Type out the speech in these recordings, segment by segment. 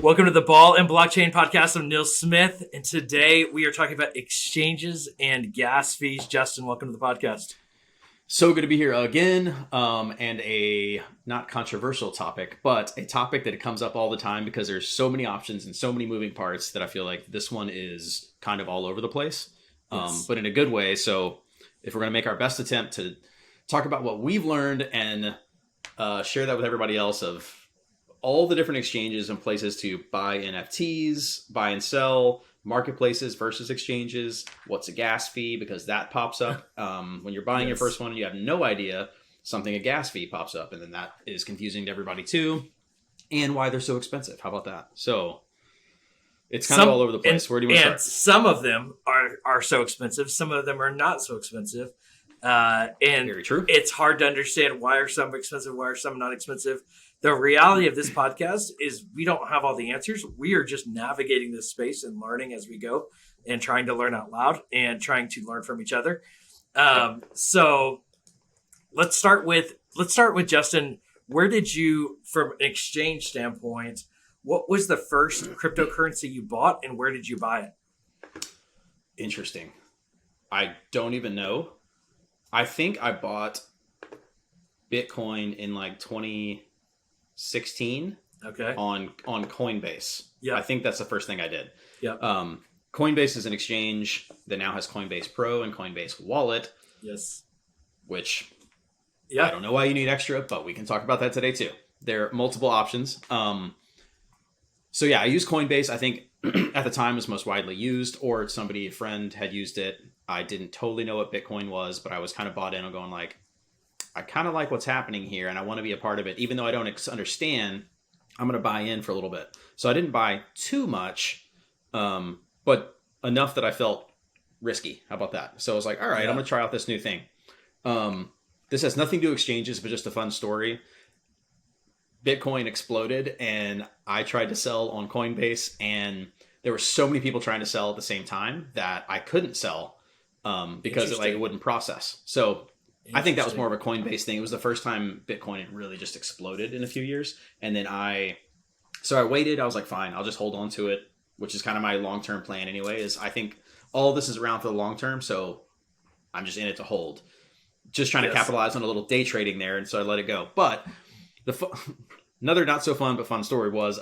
Welcome to the Ball and Blockchain podcast. I'm Neil Smith, and today we are talking about exchanges and gas fees. Justin, welcome to the podcast. So good to be here again, and a not controversial topic, but a topic that comes up all the time because there's so many options and so many moving parts that I feel like this one is kind of all over the place, but in a good way. So if we're going to make our best attempt to talk about what we've learned and share that with everybody else of all the different exchanges and places to buy NFTs, buy and sell, marketplaces versus exchanges, what's a gas fee, because that pops up when you're buying your first one and you have no idea, a gas fee pops up, and then that is confusing to everybody too, and why they're so expensive. How about that? So it's kind of all over the place. Where do you want to start? Some of them are so expensive, some of them are not so expensive, and very true. It's hard to understand why are some expensive, why are some not expensive. The reality of this podcast is we don't have all the answers. We are just navigating this space and learning as we go and trying to learn out loud and trying to learn from each other. So let's start with Justin. Where did you, from an exchange standpoint, what was the first cryptocurrency you bought and where did you buy it? Interesting. I don't even know. I think I bought Bitcoin in like 2016 on Coinbase. Yeah. I think that's the first thing I did. Yeah. Coinbase is an exchange that now has Coinbase Pro and Coinbase Wallet. Yes. Which I don't know why you need extra, but we can talk about that today too. There are multiple options. So yeah, I used Coinbase. I think at the time was most widely used, or a friend had used it. I didn't totally know what Bitcoin was, but I was kind of bought in on going like, I kind of like what's happening here and I want to be a part of it. Even though I don't understand, I'm going to buy in for a little bit. So I didn't buy too much, but enough that I felt risky. How about that? So I was like, all right, I'm going to try out this new thing. This has nothing to do with exchanges, but just a fun story. Bitcoin exploded and I tried to sell on Coinbase, and there were so many people trying to sell at the same time that I couldn't sell because it wouldn't process. So I think that was more of a Coinbase thing. It was the first time Bitcoin had really just exploded in a few years. And then I waited. I was like, fine, I'll just hold on to it, which is kind of my long-term plan anyway, is I think all of this is around for the long term. So I'm just in it to hold, just trying to capitalize on a little day trading there. And so I let it go. But another not so fun, but fun story was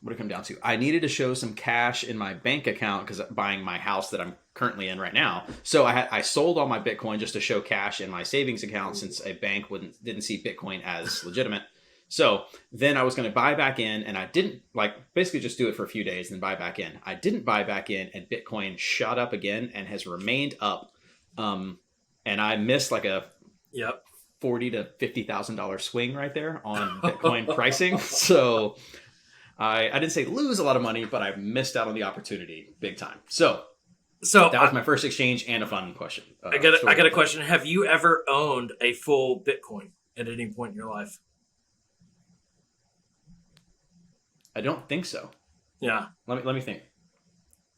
what did it come down to? I needed to show some cash in my bank account because I'm buying my house that I'm currently in right now. So I sold all my Bitcoin just to show cash in my savings account since a bank didn't see Bitcoin as legitimate. So then I was going to buy back in, and I didn't basically just do it for a few days and then buy back in. I didn't buy back in, and Bitcoin shot up again and has remained up. And I missed like a $40,000 to $50,000 swing right there on Bitcoin pricing. So I didn't say lose a lot of money, but I missed out on the opportunity big time. So that was my first exchange and a fun question. I got a question. Have you ever owned a full Bitcoin at any point in your life? I don't think so. Yeah. Let me think.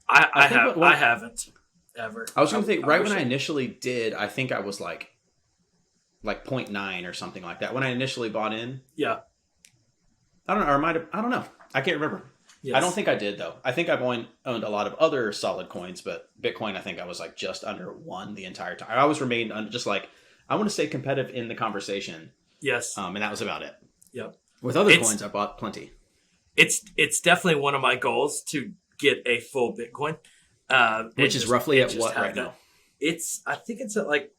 I haven't ever. I was going to think when I initially did, I think I was like 0.9 or something like that when I initially bought in. Yeah. I don't know. Or I don't know. I can't remember. Yes. I don't think I did, though. I think I've owned a lot of other solid coins, but Bitcoin, I think I was like just under 1 the entire time. I always remained just like, I want to stay competitive in the conversation. Yes. And that was about it. Yep. With other coins, I bought plenty. It's definitely one of my goals to get a full Bitcoin. Which is roughly at what right now? I think it's at like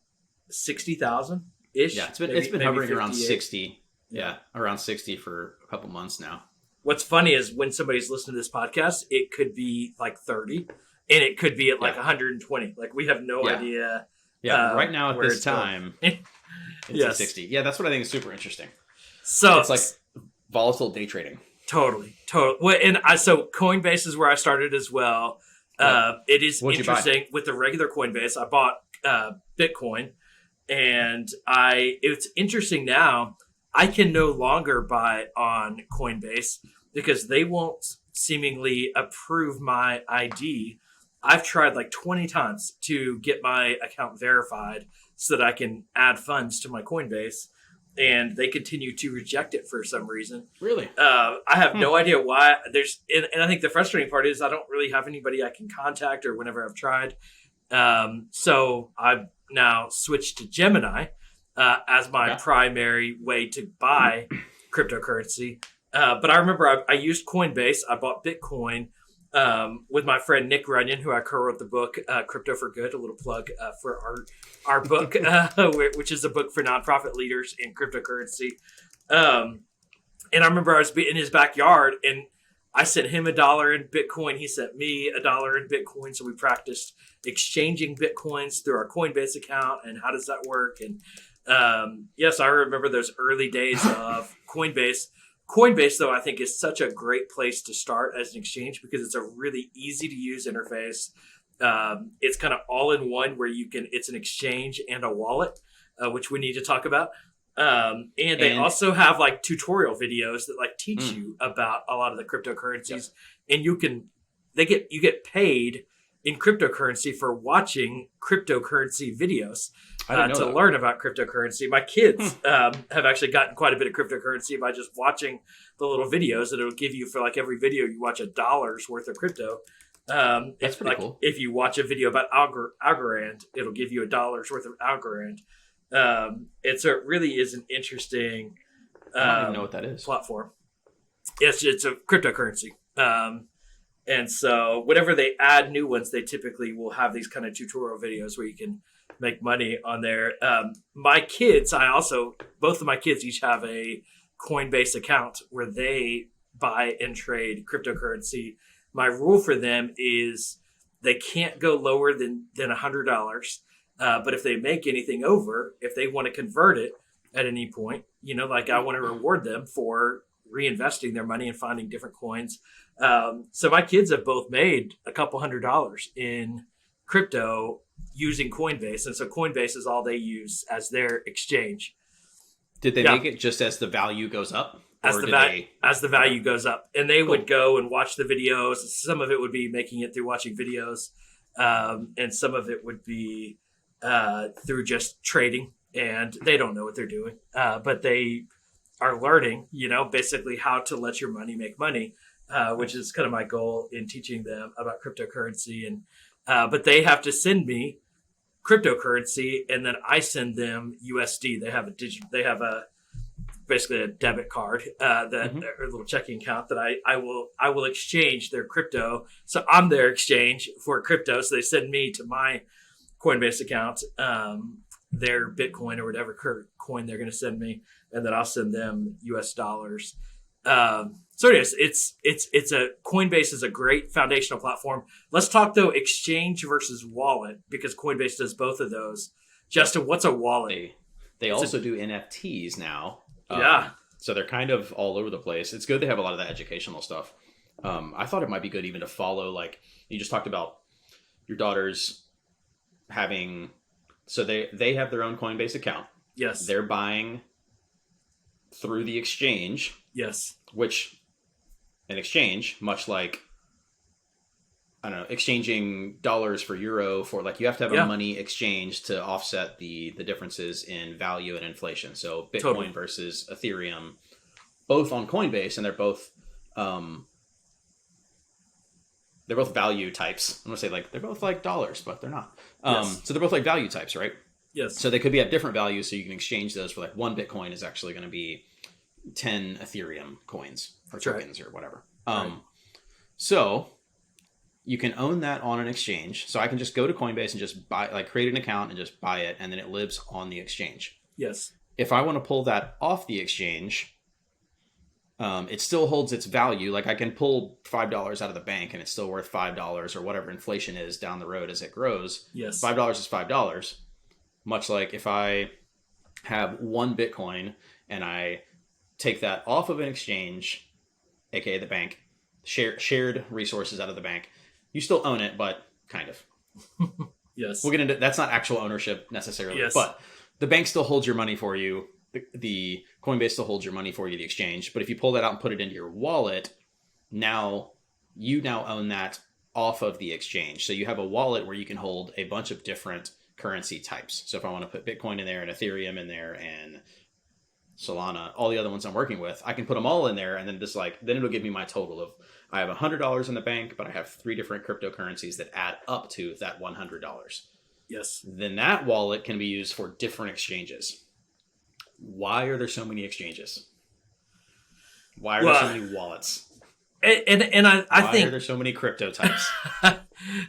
60,000-ish. Yeah, it's been hovering around 60. Yeah, around 60 for a couple months now. What's funny is when somebody's listening to this podcast, it could be like 30 and it could be at like 120. Like we have no idea. Yeah, right now at this time, it's at 60. Yeah, that's what I think is super interesting. So it's like volatile day trading. Totally. Well, and so Coinbase is where I started as well. It is interesting with the regular Coinbase. I bought Bitcoin, and it's interesting now. I can no longer buy on Coinbase because they won't seemingly approve my ID. I've tried like 20 times to get my account verified so that I can add funds to my Coinbase. and they continue to reject it for some reason. Really? I have no idea why. And I think the frustrating part is I don't really have anybody I can contact or whenever I've tried. So I've now switched to Gemini as my primary way to buy cryptocurrency. But I remember I used Coinbase. I bought Bitcoin with my friend Nick Runyon, who I co-wrote the book Crypto for Good. A little plug for our book, which is a book for nonprofit leaders in cryptocurrency. And I remember I was in his backyard, and I sent him $1 in Bitcoin. He sent me $1 in Bitcoin. So we practiced exchanging Bitcoins through our Coinbase account and how does that work. And yes, I remember those early days of Coinbase. Coinbase, though, I think is such a great place to start as an exchange because it's a really easy to use interface. It's kind of all in one where it's an exchange and a wallet, which we need to talk about. And they also have like tutorial videos that like teach you about a lot of the cryptocurrencies, and you get paid in cryptocurrency for watching cryptocurrency videos to learn about cryptocurrency. My kids have actually gotten quite a bit of cryptocurrency by just watching the little videos that it'll give you for like every video you watch $1 worth of crypto. That's pretty cool. If you watch a video about Algorand, it'll give you $1 worth of Algorand. It really is an interesting I don't even know what that is. Platform. It's a cryptocurrency. And so whenever they add new ones, they typically will have these kind of tutorial videos where you can make money on there. My kids, both of my kids each have a Coinbase account where they buy and trade cryptocurrency. My rule for them is they can't go lower than $100. But if they make anything over, if they want to convert it at any point, I want to reward them for reinvesting their money and finding different coins. So my kids have both made a couple $100 in crypto using Coinbase. And so Coinbase is all they use as their exchange. Did they make it just as the value goes up? As the value goes up. And they would go and watch the videos. Some of it would be making it through watching videos. And some of it would be through just trading. And they don't know what they're doing. But they are learning, basically how to let your money make money, which is kind of my goal in teaching them about cryptocurrency. And but they have to send me cryptocurrency, and then I send them USD. They have basically a debit card or a little checking account that I will exchange their crypto. So I'm their exchange for crypto. So they send me to my Coinbase account their Bitcoin or whatever coin they're going to send me, and then I'll send them US dollars. So anyways, it's a Coinbase is a great foundational platform. Let's talk though exchange versus wallet, because Coinbase does both of those. Justin, what's a wallet? They also do NFTs now. Yeah. So they're kind of all over the place. It's good they have a lot of that educational stuff. I thought it might be good even to follow, like you just talked about your daughters having, so they have their own Coinbase account. Yes. They're buying through the exchange. Yes. Which an exchange, much like, I don't know, exchanging dollars for euro for, like, you have to have a money exchange to offset the differences in value and inflation. So Bitcoin versus Ethereum, both on Coinbase, and they're both value types. I'm gonna say, like, they're both like dollars, but they're not. So they're both like value types, right? Yes. So they could be at different values, so you can exchange those for, like, one Bitcoin is actually going to be 10 Ethereum coins or tokens or whatever. So you can own that on an exchange. So I can just go to Coinbase and just buy, like, create an account and just buy it, and then it lives on the exchange. Yes. If I want to pull that off the exchange, it still holds its value. Like, I can pull $5 out of the bank and it's still worth $5 or whatever inflation is down the road as it grows. Yes. $5 is $5. Much like if I have one Bitcoin and I take that off of an exchange, aka the bank, shared resources out of the bank, you still own it, but kind of. Yes. We'll get into, that's not actual ownership necessarily, but the bank still holds your money for you. The Coinbase still holds your money for you, the exchange. But if you pull that out and put it into your wallet, now you own that off of the exchange. So you have a wallet where you can hold a bunch of different currency types. So if I want to put Bitcoin in there and Ethereum in there and Solana, all the other ones I'm working with, I can put them all in there, and then then it'll give me my total of I have $100 in the bank, but I have 3 different cryptocurrencies that add up to that $100. Yes. Then that wallet can be used for different exchanges. Why are there so many exchanges? Why are there so many wallets? And I think why are there so many crypto types?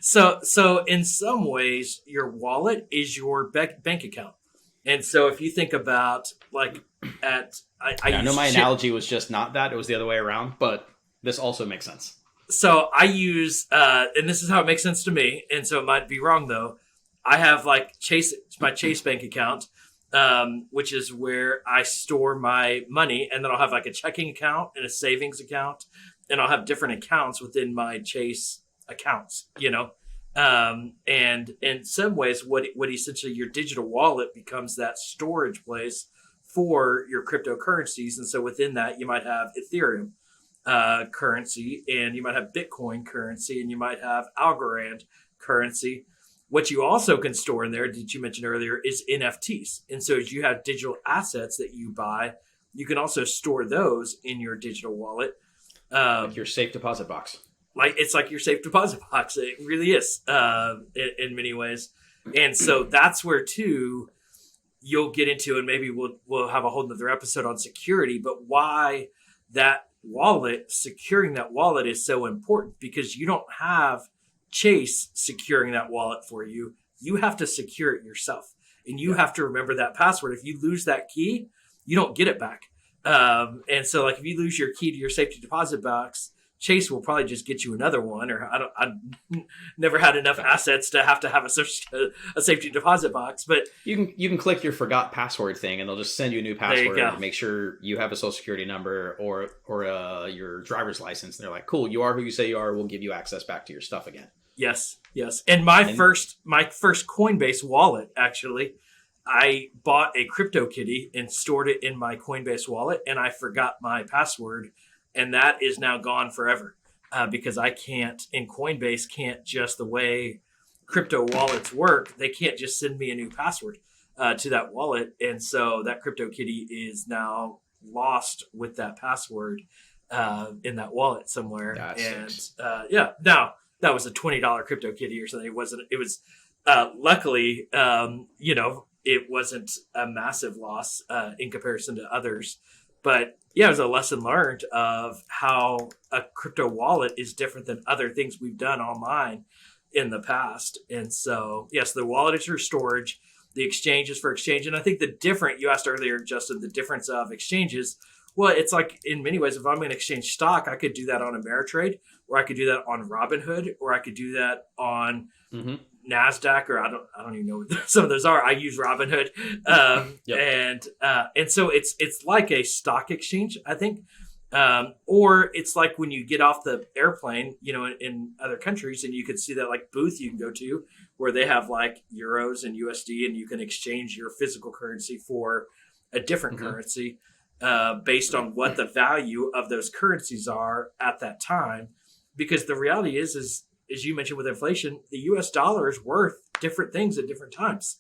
so in some ways, your wallet is your bank account. And so if you think about like I know my analogy was just not that, it was the other way around, but this also makes sense. So I use and this is how it makes sense to me, and so it might be wrong though. I have like my Chase bank account, which is where I store my money, and then I'll have like a checking account and a savings account, and I'll have different accounts within my Chase accounts, and in some ways, what essentially your digital wallet becomes that storage place for your cryptocurrencies. And so within that, you might have Ethereum currency, and you might have Bitcoin currency, and you might have Algorand currency. What you also can store in there, that you mentioned earlier, is NFTs. And so as you have digital assets that you buy, you can also store those in your digital wallet. Like your safe deposit box. It's like your safe deposit box. It really is in many ways. And so that's where too you'll get into, and maybe we'll have a whole nother episode on security, but why that wallet, securing that wallet is so important, because you don't have Chase securing that wallet for you. You have to secure it yourself, and you have to remember that password. If you lose that key, you don't get it back. And so like if you lose your key to your safety deposit box, Chase will probably just get you another one, or I never had enough assets to have a safety deposit box. But you can click your forgot password thing, and they'll just send you a new password. And make sure you have a social security number or your driver's license. And they're like, "Cool, you are who you say you are. We'll give you access back to your stuff again." Yes. And my first Coinbase wallet, actually, I bought a CryptoKitty and stored it in my Coinbase wallet, and I forgot my password. And that is now gone forever because I can't, in Coinbase, can't just the way crypto wallets work, they can't just send me a new password to that wallet. And so that CryptoKitty is now lost with that password in that wallet somewhere. Now that was a $20 CryptoKitty or something. It was luckily, it wasn't a massive loss in comparison to others. But yeah, it was a lesson learned of how a crypto wallet is different than other things we've done online in the past. And so, yes, the wallet is for storage. The exchange is for exchange. And I think you asked earlier, Justin, the difference of exchanges. Well, it's like in many ways, if I'm going to exchange stock, I could do that on Ameritrade, or I could do that on Robinhood, or I could do that on NASDAQ, or I don't even know what some of those are. I use Robinhood. And so it's like a stock exchange, I think. Or it's like when you get off the airplane, in other countries, and you can see that like booth you can go to where they have like euros and USD, and you can exchange your physical currency for a different currency based on what the value of those currencies are at that time. Because the reality is, as you mentioned with inflation, the US dollar is worth different things at different times.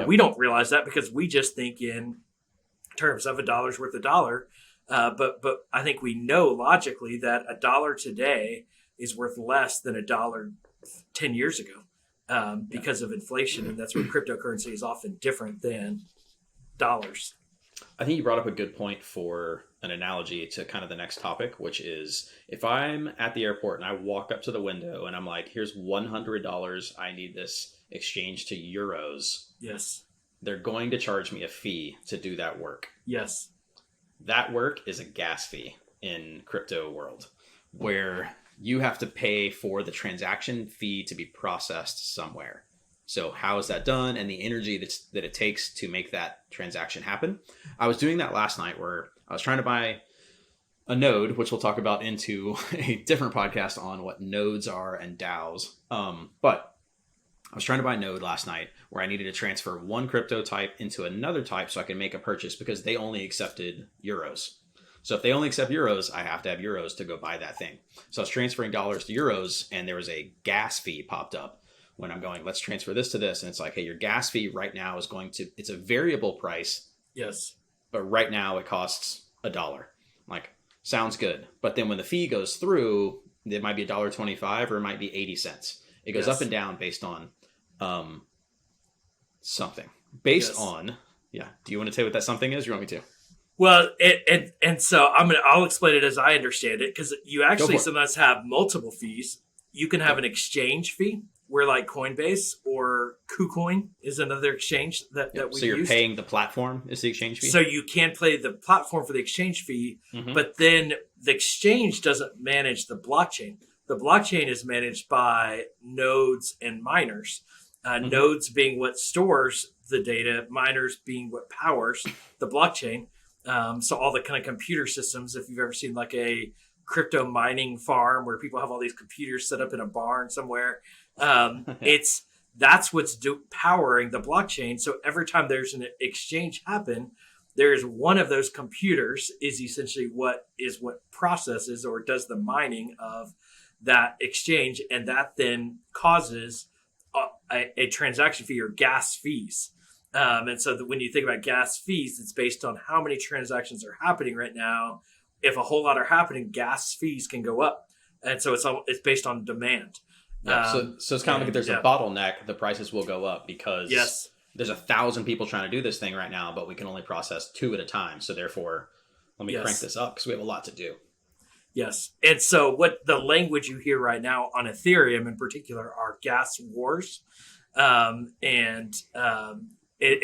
We don't realize that because we just think in terms of a dollar's worth a dollar. But I think we know logically that a dollar today is worth less than a dollar 10 years ago because of inflation. And that's where cryptocurrency is often different than dollars. I think you brought up a good point for an analogy to kind of the next topic, which is if I'm at the airport and I walk up to the window and I'm like, here's $100, I need this exchange to euros. Yes. They're going to charge me a fee to do that work. Yes. That work is a gas fee in crypto world, where you have to pay for the transaction fee to be processed somewhere. So how is that done, and the energy that it takes to make that transaction happen? I was doing that last night where I was trying to buy a node, which we'll talk about into a different podcast on what nodes are and DAOs. But I was trying to buy a node last night where I needed to transfer one crypto type into another type so I could make a purchase because they only accepted euros. So if they only accept euros, I have to have euros to go buy that thing. So I was transferring dollars to euros, and there was a gas fee popped up when I'm going, let's transfer this to this. And it's like, hey, your gas fee right now is it's a variable price. Yes. but right now it costs $1. Like, sounds good. But then when the fee goes through, it might be $1.25 or it might be 80 cents. It goes up and down based on something. Based on, yeah. Do you want to say what that something is? Or you want me to? Well, and so I'll explain it as I understand it, because you actually sometimes have multiple fees. You can have an exchange fee, where like Coinbase or KuCoin is another exchange that we use. So you're paying the platform is the exchange fee? So you can pay the platform for the exchange fee, but then the exchange doesn't manage the blockchain. The blockchain is managed by nodes and miners. Nodes being what stores the data, miners being what powers the blockchain. So all the kind of computer systems, if you've ever seen like a crypto mining farm where people have all these computers set up in a barn somewhere, that's what's powering the blockchain. So every time there's an exchange happen, there's one of those computers is essentially what processes or does the mining of that exchange, and that then causes a transaction fee or gas fees. And so when you think about gas fees, it's based on how many transactions are happening right now. If a whole lot are happening, gas fees can go up. And so it's based on demand. Yeah, so it's kind of like if there's a bottleneck, the prices will go up because there's 1,000 people trying to do this thing right now, but we can only process 2 at a time. So therefore, let me crank this up because we have a lot to do. Yes. And so what the language you hear right now on Ethereum in particular are gas wars. And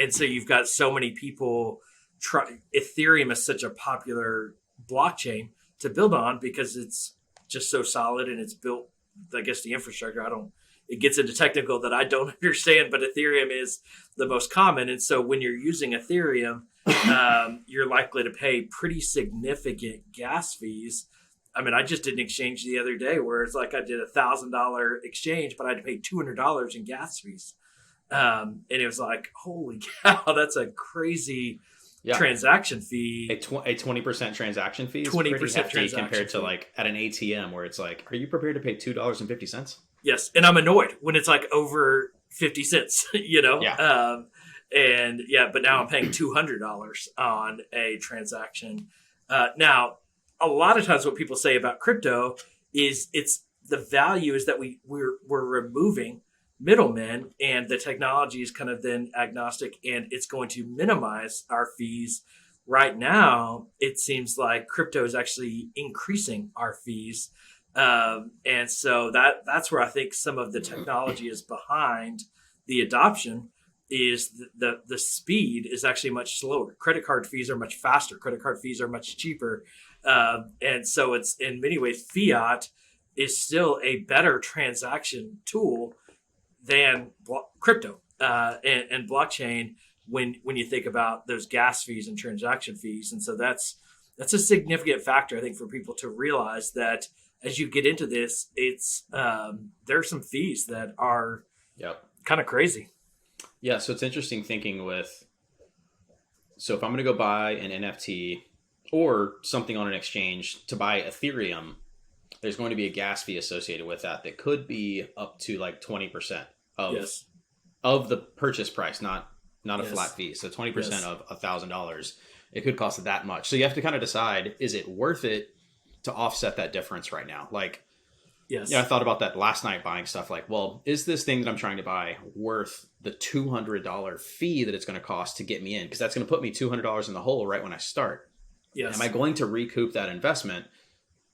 so you've got so many people Ethereum is such a popular blockchain to build on because it's just so solid and it's built, I guess, the infrastructure. It gets into technical that I don't understand, but Ethereum is the most common. And so when you're using Ethereum, you're likely to pay pretty significant gas fees. I mean, I just did an exchange the other day where it's like I did $1,000 exchange, but I had to pay $200 in gas fees. And it was like, holy cow, that's a crazy transaction fee. A 20% transaction fee is 20% pretty hefty compared to like at an ATM where it's like, are you prepared to pay $2.50? Yes. And I'm annoyed when it's like over 50 cents, you know? Yeah. But now I'm paying $200 on a transaction. Now, a lot of times what people say about crypto is the value is that we're removing middlemen, and the technology is kind of then agnostic, and it's going to minimize our fees. Right now, it seems like crypto is actually increasing our fees. And so that's where I think some of the technology is behind the adoption is the speed is actually much slower. Credit card fees are much faster. Credit card fees are much cheaper. And so it's in many ways, fiat is still a better transaction tool than crypto and blockchain when you think about those gas fees and transaction fees. And so that's a significant factor, I think, for people to realize that as you get into this, it's there are some fees that are kind of crazy. Yeah, so it's interesting thinking so if I'm going to go buy an NFT or something on an exchange to buy Ethereum, there's going to be a gas fee associated with that could be up to like 20% of the purchase price, not a flat fee. So 20% of $1,000, it could cost that much. So you have to kind of decide, is it worth it to offset that difference right now? Like, I thought about that last night buying stuff like, well, is this thing that I'm trying to buy worth the $200 fee that it's going to cost to get me in? Because that's going to put me $200 in the hole right when I start. Yes. Am I going to recoup that investment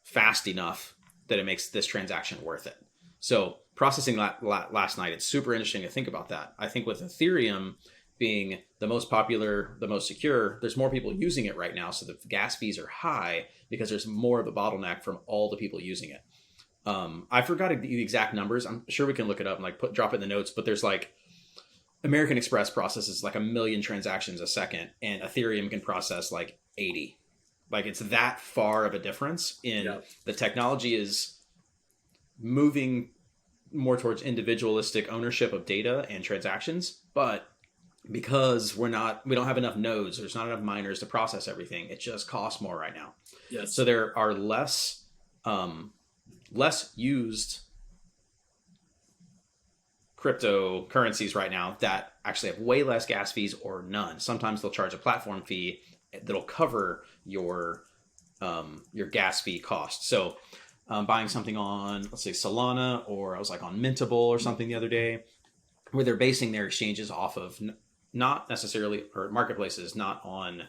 fast enough that it makes this transaction worth it? So processing that last night, it's super interesting to think about that. I think with Ethereum being the most popular, the most secure, there's more people using it right now. So the gas fees are high because there's more of a bottleneck from all the people using it. I forgot the exact numbers. I'm sure we can look it up and like drop it in the notes, but there's like American Express processes like 1 million transactions a second and Ethereum can process like 80. Like it's that far of a difference in the technology is moving more towards individualistic ownership of data and transactions. But because we don't have enough nodes, there's not enough miners to process everything. It just costs more right now. Yes. So there are less used cryptocurrencies right now that actually have way less gas fees or none. Sometimes they'll charge a platform fee that'll cover your gas fee cost. So buying something on, let's say Solana, or I was like on Mintable or something the other day, where they're basing their exchanges off of not necessarily, or marketplaces, not on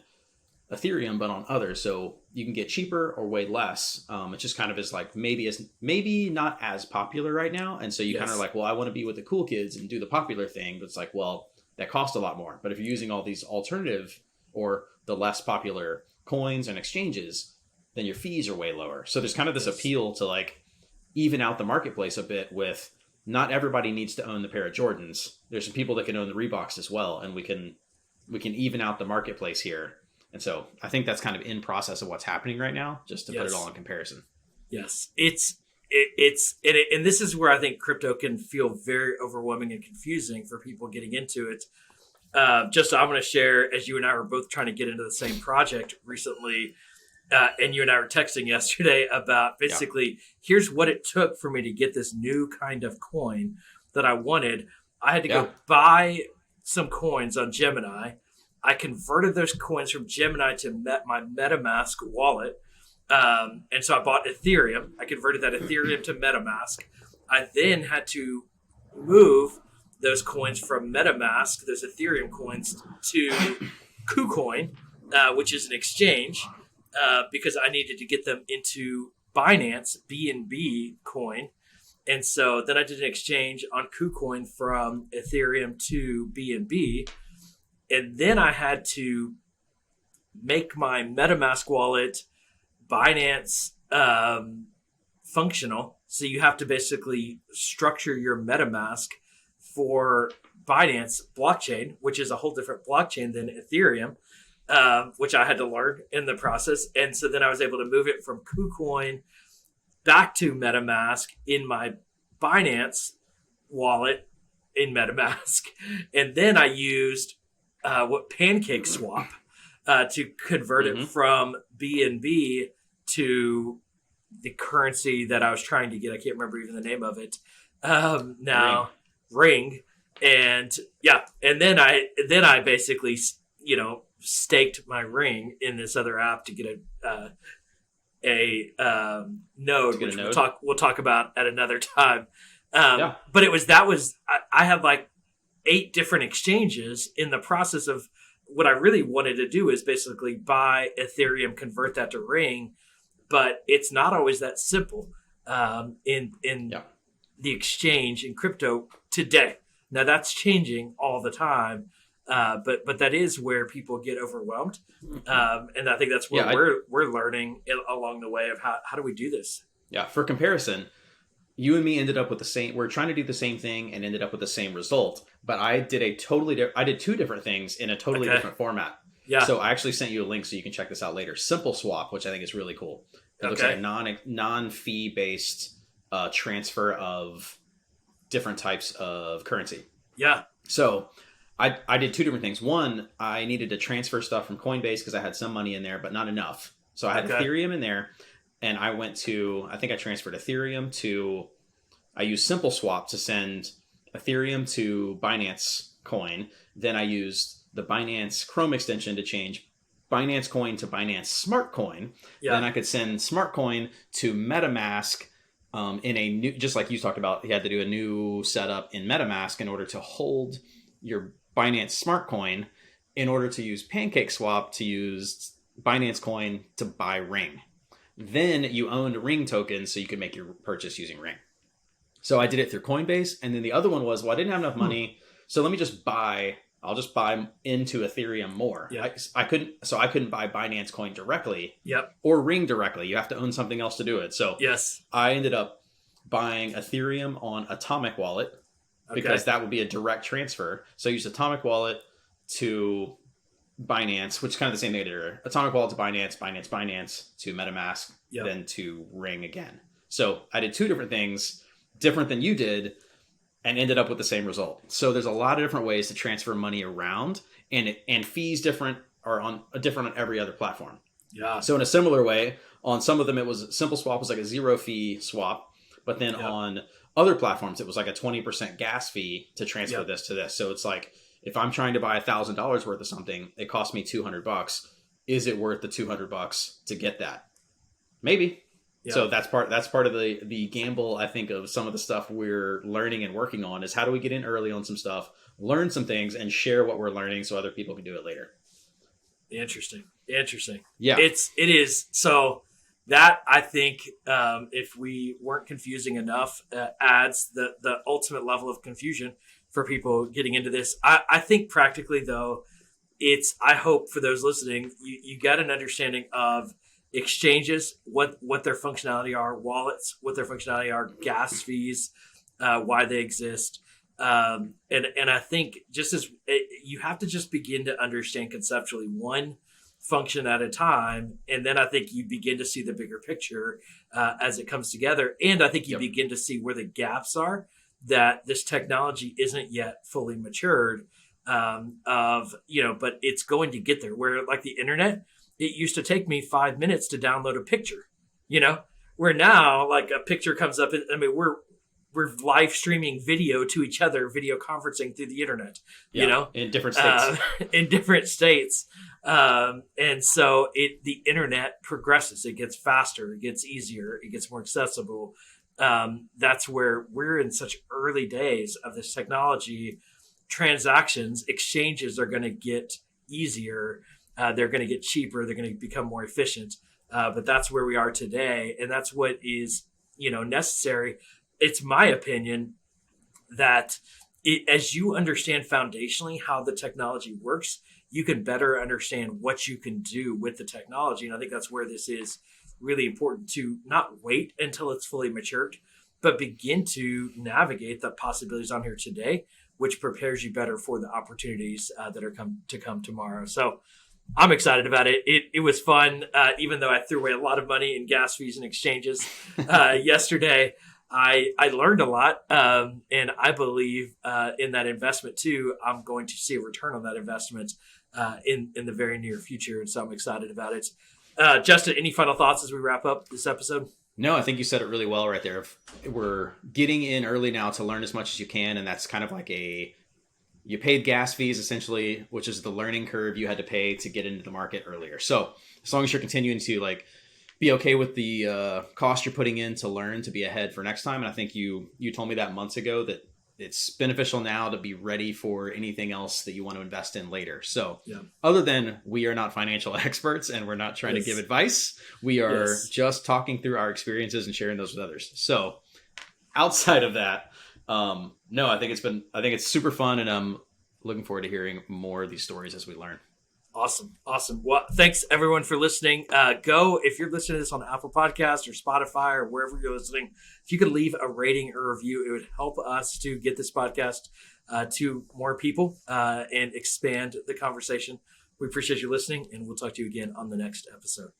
Ethereum, but on others. So you can get cheaper or way less. It just kind of is like maybe not as popular right now. And so you kind of like, well, I want to be with the cool kids and do the popular thing. But it's like, well, that costs a lot more. But if you're using all these alternative or the less popular coins and exchanges, then your fees are way lower. So there's kind of this appeal to like even out the marketplace a bit with not everybody needs to own the pair of Jordans. There's some people that can own the Reeboks as well. And we can even out the marketplace here. And so I think that's kind of in process of what's happening right now, just to put it all in comparison. Yes. And this is where I think crypto can feel very overwhelming and confusing for people getting into it. I'm going to share, as you and I were both trying to get into the same project recently, and you and I were texting yesterday about basically, here's what it took for me to get this new kind of coin that I wanted. I had to go buy some coins on Gemini. I converted those coins from Gemini to my MetaMask wallet. And so I bought Ethereum. I converted that Ethereum to MetaMask. I then had to move those coins from MetaMask, those Ethereum coins, to KuCoin, which is an exchange, because I needed to get them into Binance BNB coin. And so then I did an exchange on KuCoin from Ethereum to BNB. And then I had to make my MetaMask wallet Binance functional. So you have to basically structure your MetaMask for Binance blockchain, which is a whole different blockchain than Ethereum, which I had to learn in the process. And so then I was able to move it from KuCoin back to MetaMask in my Binance wallet in MetaMask. And then I used Pancake Swap to convert it from BNB to the currency that I was trying to get. I can't remember even the name of it now. Ring. And then I basically staked my ring in this other app to get a node, which we'll talk about at another time. But I had like 8 different exchanges in the process of what I really wanted to do is basically buy Ethereum, convert that to Ring, but it's not always that simple in the exchange in crypto today. Now that's changing all the time, but that is where people get overwhelmed, and I think that's what we're learning along the way of how do we do this. Yeah, for comparison, you and me ended up with the same. We're trying to do the same thing and ended up with the same result. But I did I did 2 different things in a totally different format. Yeah. So I actually sent you a link so you can check this out later. Simple Swap, which I think is really cool. It looks like a non-fee based transfer of different types of currency. Yeah. So I did 2 different things. One, I needed to transfer stuff from Coinbase because I had some money in there, but not enough. So I had Ethereum in there. And I think I transferred Ethereum to, I used Simple Swap to send Ethereum to Binance Coin. Then I used the Binance Chrome extension to change Binance Coin to Binance Smart Coin. Yeah. Then I could send Smart Coin to MetaMask in a new, just like you talked about, you had to do a new setup in MetaMask in order to hold your Binance Smart Coin in order to use Pancake Swap to use Binance Coin to buy Ring. Then you owned Ring tokens so you could make your purchase using Ring. So I did it through Coinbase. And then the other one was, well, I didn't have enough money. So let me just I'll just buy into Ethereum more. Yep. I couldn't buy Binance Coin directly or Ring directly. You have to own something else to do it. So I ended up buying Ethereum on Atomic Wallet because that would be a direct transfer. So I used Atomic Wallet to Binance, which is kind of the same thing I did earlier. Atomic Wallet to Binance to MetaMask, then to Ring again. So I did 2 different things, different than you did, and ended up with the same result. So there's a lot of different ways to transfer money around, and fees are different on every other platform. Yeah. So in a similar way, on some of them it was Simple Swap was like a 0 fee swap, but then on other platforms it was like a 20% gas fee to transfer this to this. So it's like, if I'm trying to buy $1,000 worth of something, it costs me $200. is it worth the $200 to get that? Maybe. Yeah. So that's part of the gamble, I think, of some of the stuff we're learning and working on is how do we get in early on some stuff, learn some things, and share what we're learning so other people can do it later. Interesting. Yeah. It is. So that, I think, if we weren't confusing enough, adds the ultimate level of confusion for people getting into this. I think practically, though, I hope for those listening, you got an understanding of exchanges, what their functionality are, wallets, what their functionality are, gas fees, why they exist. And I think you have to just begin to understand conceptually one function at a time. And then I think you begin to see the bigger picture as it comes together. And I think you begin to see where the gaps are, that this technology isn't yet fully matured but it's going to get there. Where like the internet, it used to take me 5 minutes to download a picture, where now like a picture comes up. We're live streaming video to each other, video conferencing through the internet, in different states. In different states. And so the internet progresses. It gets faster. It gets easier. It gets more accessible. That's where we're in such early days of this technology. Transactions, exchanges are going to get easier. They're going to get cheaper. They're going to become more efficient. But that's where we are today. And that's what is, necessary. It's my opinion that as you understand foundationally how the technology works, you can better understand what you can do with the technology. And I think that's where this is really important, to not wait until it's fully matured, but begin to navigate the possibilities on here today, which prepares you better for the opportunities that are to come tomorrow. So I'm excited about it. It was fun, even though I threw away a lot of money in gas fees and exchanges yesterday. I learned a lot, and I believe in that investment too. I'm going to see a return on that investment in the very near future, and so I'm excited about it. Justin, any final thoughts as we wrap up this episode? No, I think you said it really well right there. We're getting in early now to learn as much as you can, and that's kind of like you paid gas fees essentially, which is the learning curve you had to pay to get into the market earlier. So as long as you're continuing to be okay with the cost you're putting in to learn, to be ahead for next time. And I think you told me that months ago that it's beneficial now to be ready for anything else that you want to invest in later. So other than we are not financial experts and we're not trying to give advice, we are just talking through our experiences and sharing those with others. So outside of that, no, I think it's super fun, and I'm looking forward to hearing more of these stories as we learn. Awesome. Well, thanks everyone for listening. If you're listening to this on Apple Podcasts or Spotify or wherever you're listening, if you could leave a rating or review, it would help us to get this podcast to more people and expand the conversation. We appreciate you listening, and we'll talk to you again on the next episode.